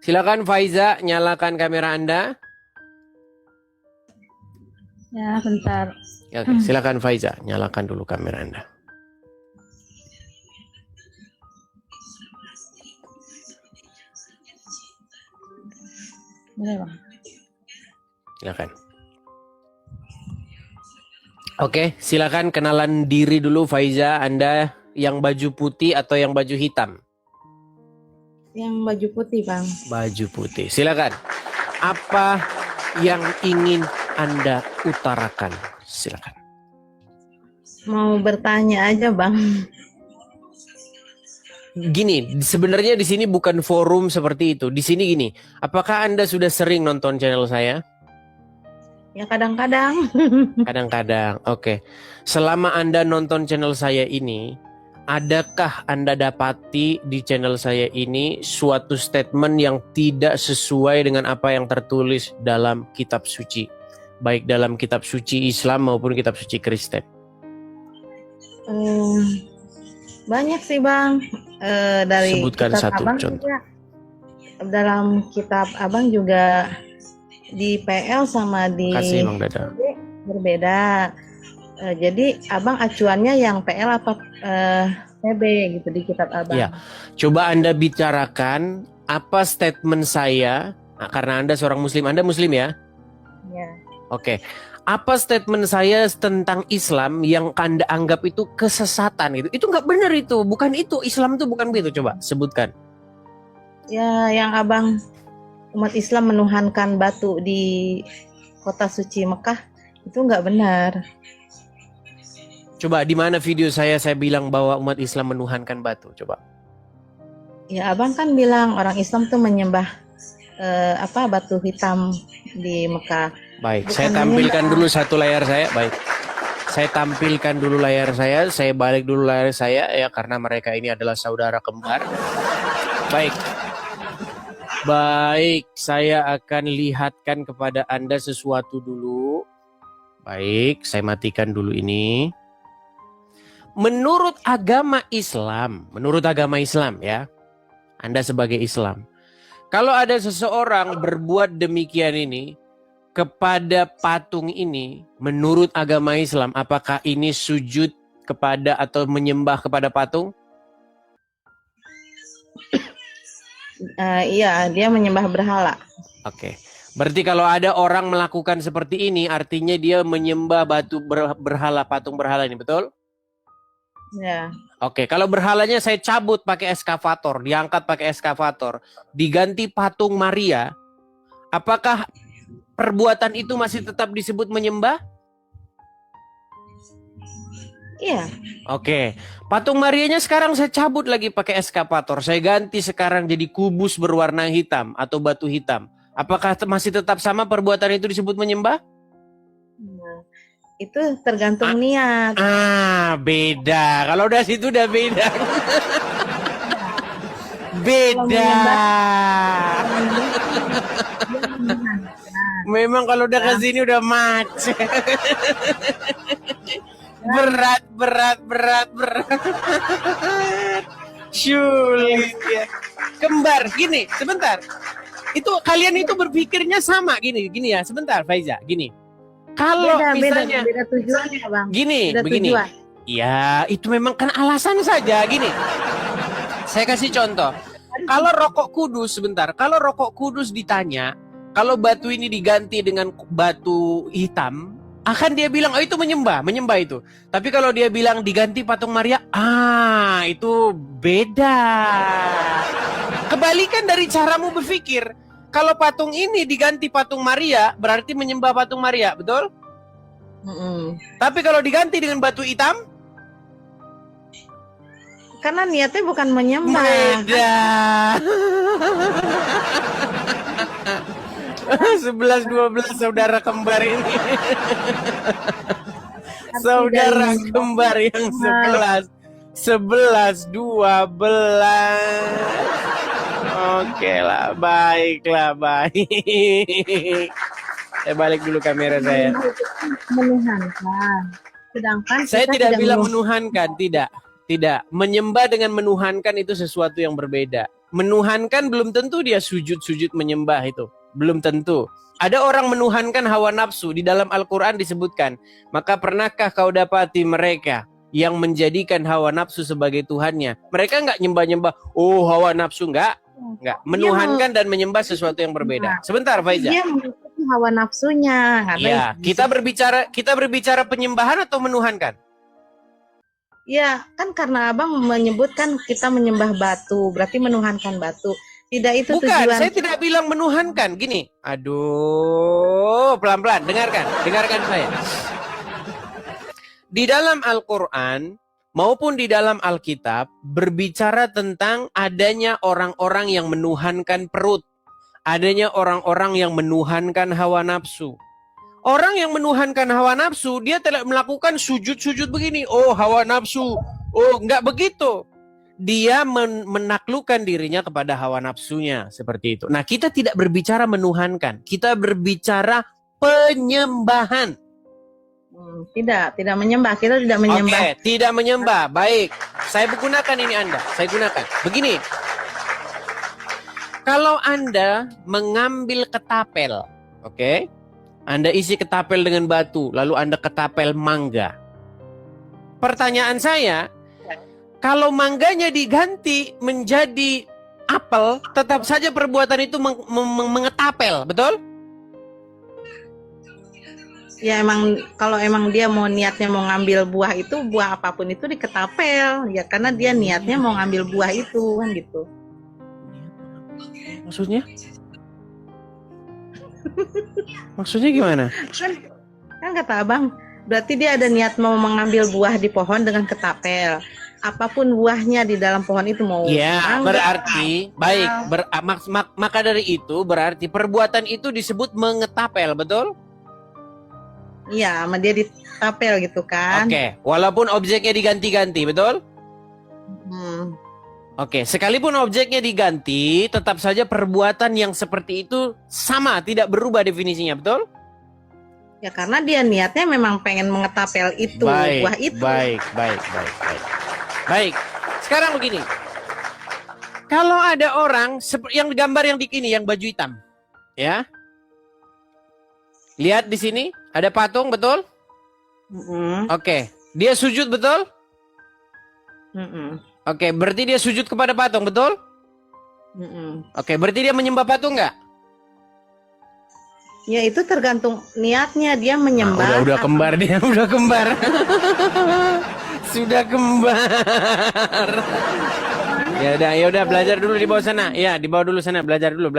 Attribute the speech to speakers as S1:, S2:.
S1: Silakan Faiza, nyalakan kamera Anda.
S2: Ya, bentar.
S1: Oke, silakan Faiza, nyalakan dulu kamera Anda.
S2: Boleh, Bang.
S1: Silakan. Oke, silakan kenalan diri dulu Faiza. Anda yang baju putih atau yang baju hitam?
S2: Yang baju putih, Bang.
S1: Baju putih. Silakan. Apa yang ingin Anda utarakan? Silakan.
S2: Mau bertanya aja, Bang.
S1: Gini, sebenarnya di sini bukan forum seperti itu. Di sini gini, apakah Anda sudah sering nonton channel saya?
S2: Ya, kadang-kadang.
S1: Kadang-kadang. Oke. Selama Anda nonton channel saya ini, adakah Anda dapati di channel saya ini suatu statement yang tidak sesuai dengan apa yang tertulis dalam kitab suci? Baik dalam kitab suci Islam maupun kitab suci Kristen.
S2: Banyak sih, Bang. Dari
S1: Sebutkan
S2: kitab
S1: satu
S2: Abang
S1: contoh.
S2: juga. Dalam kitab Abang juga di PL sama di
S1: Kasih Bang Dada.
S2: berbeda. Jadi Abang acuannya yang PL apa PB gitu di kitab Abang.
S1: Ya, coba Anda bicarakan apa statement saya. Nah, karena Anda seorang Muslim, Anda Muslim ya?
S2: Ya.
S1: Oke. Apa statement saya tentang Islam yang Anda anggap itu kesesatan gitu? Itu nggak benar itu, bukan itu. Islam itu bukan begitu. Coba sebutkan.
S2: Ya, yang Abang umat Islam menuhankan batu di kota suci Mekah itu nggak benar.
S1: Coba di mana video saya bilang bahwa umat Islam menuhankan batu? Coba.
S2: Ya, Abang kan bilang orang Islam tuh menyembah batu hitam di Mekah.
S1: Baik,
S2: Bukan
S1: saya tampilkan dulu satu layar saya. Baik. Saya tampilkan dulu layar saya balik dulu layar saya ya karena mereka ini adalah saudara kembar. Baik. Baik, saya akan lihatkan kepada Anda sesuatu dulu. Baik, saya matikan dulu ini. Menurut agama Islam ya, Anda sebagai Islam, kalau ada seseorang berbuat demikian ini kepada patung ini, menurut agama Islam, apakah ini sujud kepada atau menyembah kepada patung?
S2: Iya, dia menyembah berhala.
S1: Oke. Berarti kalau ada orang melakukan seperti ini, artinya dia menyembah batu berhala, patung berhala ini, betul?
S2: Ya.
S1: Oke, kalau berhalanya saya cabut pakai eskavator, diangkat pakai eskavator, diganti patung Maria, apakah perbuatan itu masih tetap disebut menyembah?
S2: Iya.
S1: Oke, patung Marianya sekarang saya cabut lagi pakai eskavator, saya ganti sekarang jadi kubus berwarna hitam atau batu hitam. Apakah masih tetap sama perbuatan itu disebut menyembah?
S2: Nah, itu tergantung niat.
S1: Beda. Kalau udah situ udah beda. Beda. Memang kalau udah ke sini udah macet. Berat. Sulit ya. Kembar, gini, sebentar. Itu kalian itu berpikirnya sama gini ya. Sebentar, Faiza, gini. Kalau misalnya
S2: beda tujuannya, Bang.
S1: Begini. Ya, itu memang kan alasan saja gini. Saya kasih contoh. Kalau rokok kudus sebentar, kalau rokok kudus ditanya, kalau batu ini diganti dengan batu hitam, akan dia bilang, oh itu menyembah itu. Tapi kalau dia bilang diganti patung Maria, itu beda. Kebalikan dari caramu berpikir. Kalau patung ini diganti patung Maria, berarti menyembah patung Maria, betul? Tapi kalau diganti dengan batu hitam?
S2: Karena niatnya bukan menyembah.
S1: Beda. 11-12 saudara kembar ini. Saudara kembar yang 11-12. Oke lah, baik. Saya balik dulu kamera saya.
S2: Menuhankan. Sedangkan
S1: saya tidak bilang menuhankan, tidak. Menyembah dengan menuhankan itu sesuatu yang berbeda. Menuhankan belum tentu dia sujud-sujud menyembah itu. Belum tentu. Ada orang menuhankan hawa nafsu. Di dalam Al-Quran disebutkan, maka pernahkah kau dapati mereka yang menjadikan hawa nafsu sebagai Tuhannya? Mereka nggak nyembah-nyembah, oh hawa nafsu, nggak. Menuhankan dan menyembah sesuatu yang berbeda. Sebentar, Faiza.
S2: Dia mengikuti hawa nafsunya.
S1: Ya, kita berbicara penyembahan atau menuhankan?
S2: Ya, kan karena abang menyebutkan kita menyembah batu, berarti menuhankan batu. Tidak itu
S1: Bukan,
S2: tujuan.
S1: saya tidak bilang menuhankan. Gini, aduh, pelan-pelan, dengarkan saya. Di dalam Al-Quran maupun di dalam Alkitab berbicara tentang adanya orang-orang yang menuhankan perut. Adanya orang-orang yang menuhankan hawa nafsu. Orang yang menuhankan hawa nafsu, dia tidak melakukan sujud-sujud begini. Oh, hawa nafsu. Oh, enggak begitu. Dia menaklukkan dirinya kepada hawa nafsunya. Seperti itu. Nah, kita tidak berbicara menuhankan. Kita berbicara penyembahan.
S2: Tidak menyembah. Kita tidak menyembah.
S1: Oke, tidak menyembah. Baik. Saya gunakan ini Anda. Saya gunakan. Begini. Kalau Anda mengambil ketapel, oke? Anda isi ketapel dengan batu, lalu Anda ketapel mangga. Pertanyaan saya, kalau mangganya diganti menjadi apel, tetap saja perbuatan itu mengetapel, betul?
S2: Ya emang kalau emang dia mau niatnya mau ngambil buah itu, buah apapun itu diketapel. Ya karena dia niatnya mau ngambil buah itu kan gitu.
S1: Maksudnya? Maksudnya gimana?
S2: Kan kata abang, berarti dia ada niat mau mengambil buah di pohon dengan ketapel. Apapun buahnya di dalam pohon itu mau.
S1: Ya,
S2: mangga,
S1: berarti baik. Maka dari itu berarti perbuatan itu disebut mengetapel, betul?
S2: Iya, sama dia ditapel gitu kan.
S1: Oke, walaupun objeknya diganti-ganti, betul? Oke, sekalipun objeknya diganti, tetap saja perbuatan yang seperti itu sama, tidak berubah definisinya, betul?
S2: Ya karena dia niatnya memang pengen mengetapel itu, buah itu.
S1: Baik. Baik, sekarang begini. Kalau ada orang yang gambar yang di sini, yang baju hitam, ya, lihat di sini ada patung, betul? Oke, dia sujud, betul? Oke, berarti dia sujud kepada patung, betul? Oke, berarti dia menyembah patung nggak?
S2: Ya itu tergantung niatnya, dia menyembah.
S1: Udah kembar dia, udah kembar. Sudah kembar. Ya udah belajar dulu di bawah sana. Ya, di bawah dulu sana, belajar dulu.